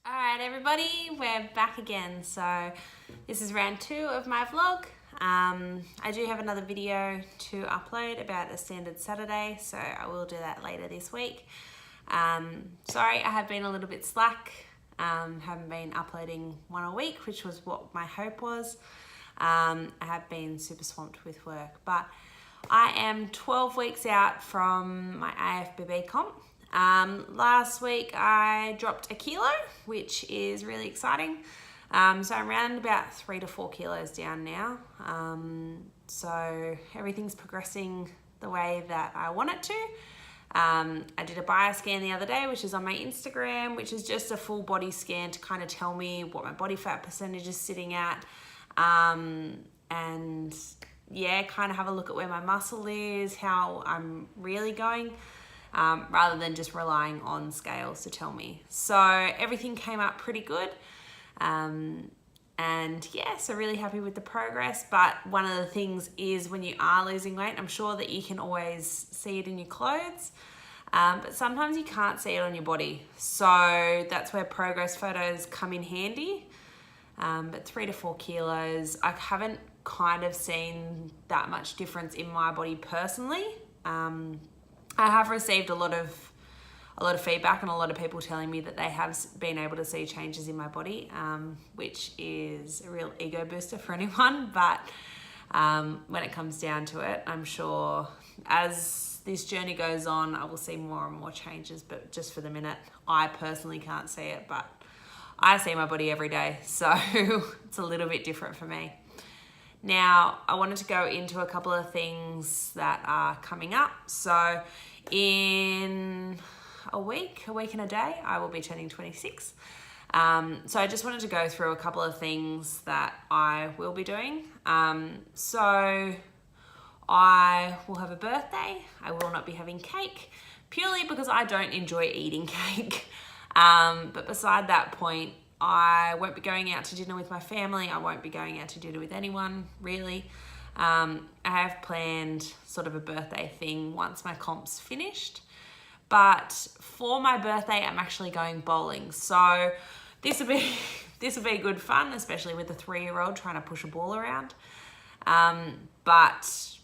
All right, everybody, we're back again. So this is round 2 of my vlog. I do have another video to upload about a standard Saturday, so I will do that later this week. Sorry, I have been a little bit slack. Haven't been uploading one a week, which was what my hope was. I have been super swamped with work, but I am 12 weeks out from my AFBB comp. Last week I dropped a kilo, which is really exciting. So I'm around about 3 to 4 kilos down now. So everything's progressing the way that I want it to. I did a bioscan the other day, which is on my Instagram, which is just a full body scan to kind of tell me what my body fat percentage is sitting at. And yeah, kind of have a look at where my muscle is, how I'm really going. Rather than just relying on scales to tell me. So everything came up pretty good. And yeah, so really happy with the progress. But one of the things is when you are losing weight, I'm sure that you can always see it in your clothes. But sometimes you can't see it on your body. So that's where progress photos come in handy. But 3 to 4 kilos, I haven't kind of seen that much difference in my body personally. I have received a lot of feedback and a lot of people telling me that they have been able to see changes in my body, which is a real ego booster for anyone. But when it comes down to it, I'm sure as this journey goes on, I will see more and more changes. But just for the minute, I personally can't see it, but I see my body every day. So it's a little bit different for me. Now, I wanted to go into a couple of things that are coming up. So in a week and a day, I will be turning 26. So I just wanted to go through a couple of things that I will be doing. So I will have a birthday. I will not be having cake, purely because I don't enjoy eating cake. But beside that point, I won't be going out to dinner with my family. I won't be going out to dinner with anyone, really. I have planned sort of a birthday thing once my comp's finished. But for my birthday, I'm actually going bowling. So this will be good fun, especially with a 3-year-old trying to push a ball around. But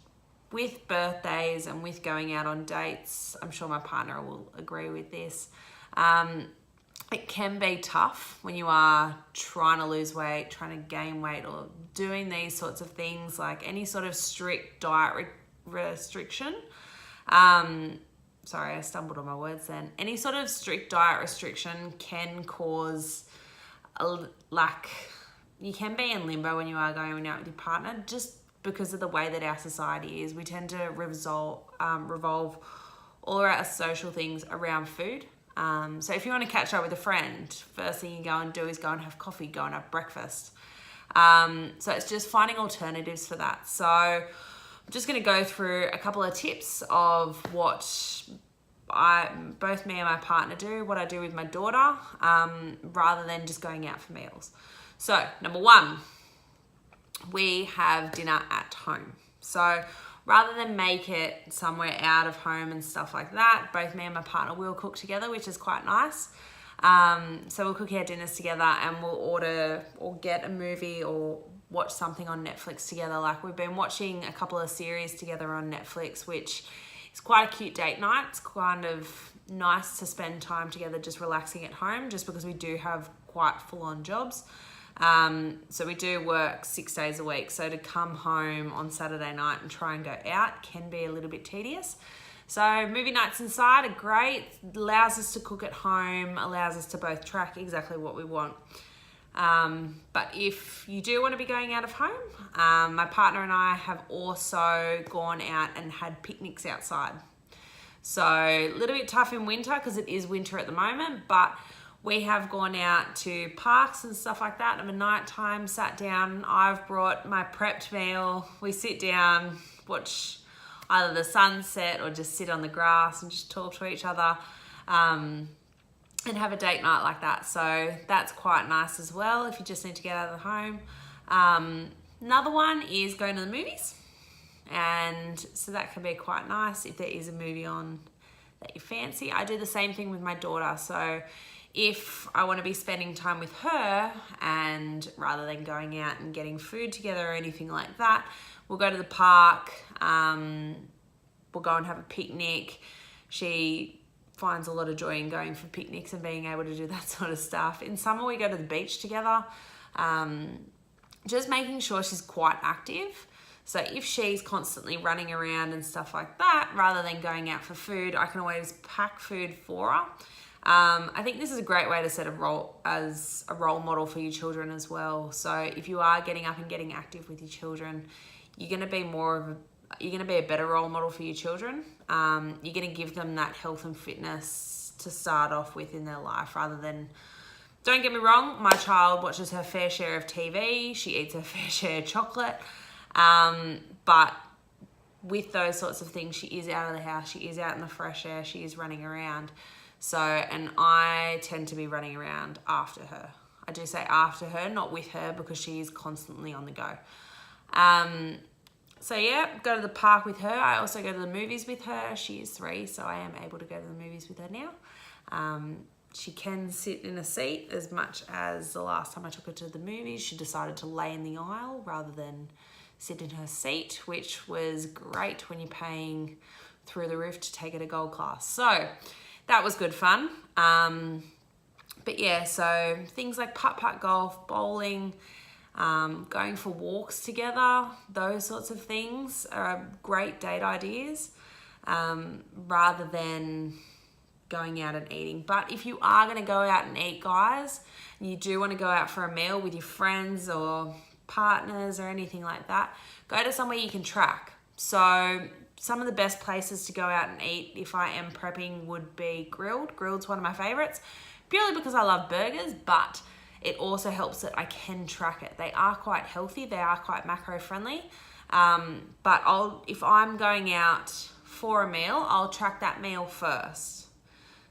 with birthdays and with going out on dates, I'm sure my partner will agree with this. It can be tough when you are trying to lose weight, trying to gain weight, or doing these sorts of things, like any sort of strict diet restriction. Sorry, I stumbled on my words then. Any sort of strict diet restriction can cause you can be in limbo when you are going out with your partner, just because of the way that our society is. We tend to revolve all our social things around food. So if you want to catch up with a friend, first thing you go and do is go and have coffee, go and have breakfast. So it's just finding alternatives for that. So I'm just going to go through a couple of tips of what both me and my partner do, what I do with my daughter, rather than just going out for meals. So number 1, we have dinner at home. So rather than make it somewhere out of home and stuff like that, both me and my partner will cook together, which is quite nice. So we'll cook our dinners together and we'll order or get a movie or watch something on Netflix together. Like we've been watching a couple of series together on Netflix, which is quite a cute date night. It's kind of nice to spend time together just relaxing at home, just because we do have quite full-on jobs. So we do work 6 days a week. So to come home on Saturday night and try and go out can be a little bit tedious. So movie nights inside are great. Allows us to cook at home, allows us to both track exactly what we want. But if you do want to be going out of home, my partner and I have also gone out and had picnics outside. So a little bit tough in winter because it is winter at the moment, but we have gone out to parks and stuff like that. And at nighttime, sat down. I've brought my prepped meal. We sit down, watch either the sunset or just sit on the grass and just talk to each other, and have a date night like that. So that's quite nice as well if you just need to get out of the home. Another one is going to the movies. And so that can be quite nice if there is a movie on that you fancy. I do the same thing with my daughter. So if I want to be spending time with her, and rather than going out and getting food together or anything like that, we'll go to the park, we'll go and have a picnic. She finds a lot of joy in going for picnics and being able to do that sort of stuff. In summer, we go to the beach together, just making sure she's quite active. So if she's constantly running around and stuff like that, rather than going out for food, I can always pack food for her. I think this is a great way to set a role model for your children as well. So if you are getting up and getting active with your children, you're going to be a better role model for your children. You're going to give them that health and fitness to start off with in their life, rather than, don't get me wrong, my child watches her fair share of TV, she eats her fair share of chocolate, but with those sorts of things, she is out of the house, she is out in the fresh air, she is running around. So, and I tend to be running around after her. I do say after her, not with her, because she is constantly on the go. So yeah, go to the park with her. I also go to the movies with her. She is 3, so I am able to go to the movies with her now. She can sit in a seat, as much as the last time I took her to the movies, she decided to lay in the aisle rather than sit in her seat, which was great when you're paying through the roof to take her to gold class. So that was good fun. But yeah, so things like putt-putt golf, bowling, going for walks together, those sorts of things are great date ideas, rather than going out and eating. But if you are going to go out and eat, guys, and you do want to go out for a meal with your friends or partners or anything like that, go to somewhere you can track. So some of the best places to go out and eat if I am prepping would be Grilled. Grilled's one of my favorites, purely because I love burgers, but it also helps that I can track it. They are quite healthy, they are quite macro friendly, but if I'm going out for a meal, I'll track that meal first.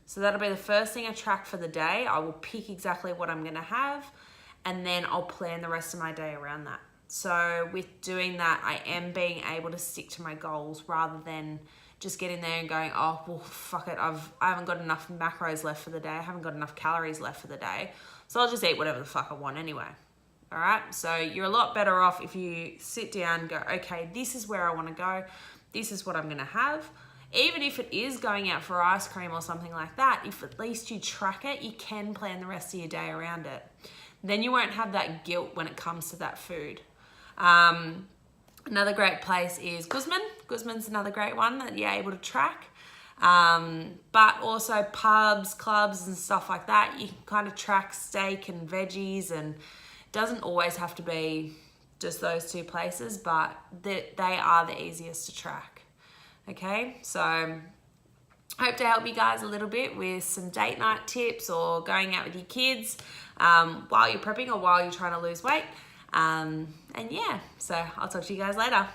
So that'll be the first thing I track for the day. I will pick exactly what I'm gonna have, and then I'll plan the rest of my day around that. So with doing that, I am being able to stick to my goals, rather than just getting there and going, oh, well, fuck it, I haven't got enough macros left for the day, I haven't got enough calories left for the day, so I'll just eat whatever the fuck I want anyway. All right, so you're a lot better off if you sit down and go, okay, this is where I want to go, this is what I'm going to have. Even if it is going out for ice cream or something like that, if at least you track it, you can plan the rest of your day around it. Then you won't have that guilt when it comes to that food. Another great place is Guzman. Guzman's another great one that you're able to track. But also pubs, clubs and stuff like that. You can kind of track steak and veggies, and it doesn't always have to be just those 2 places, but they are the easiest to track. Okay, so hope to help you guys a little bit with some date night tips, or going out with your kids while you're prepping or while you're trying to lose weight. And yeah, so I'll talk to you guys later.